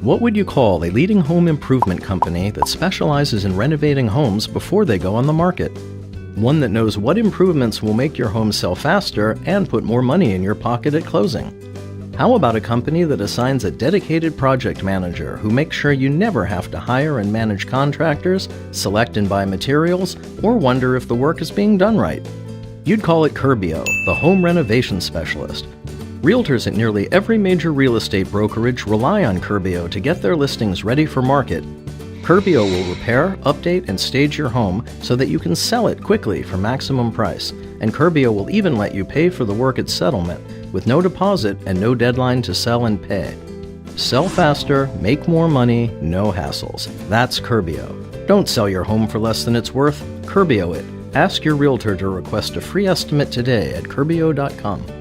What would you call a leading home improvement company that specializes in renovating homes before they go on the market? One that knows what improvements will make your home sell faster and put more money in your pocket at closing. How about a company that assigns a dedicated project manager who makes sure you never have to hire and manage contractors, select and buy materials, or wonder if the work is being done right? You'd call it Curbio, the home renovation specialist. Realtors at nearly every major real estate brokerage rely on Curbio to get their listings ready for market. Curbio will repair, update, and stage your home so that you can sell it quickly for maximum price, and Curbio will even let you pay for the work at settlement with no deposit and no deadline to sell and pay. Sell faster, make more money, no hassles. That's Curbio. Don't sell your home for less than it's worth. Curbio it. Ask your realtor to request a free estimate today at Curbio.com.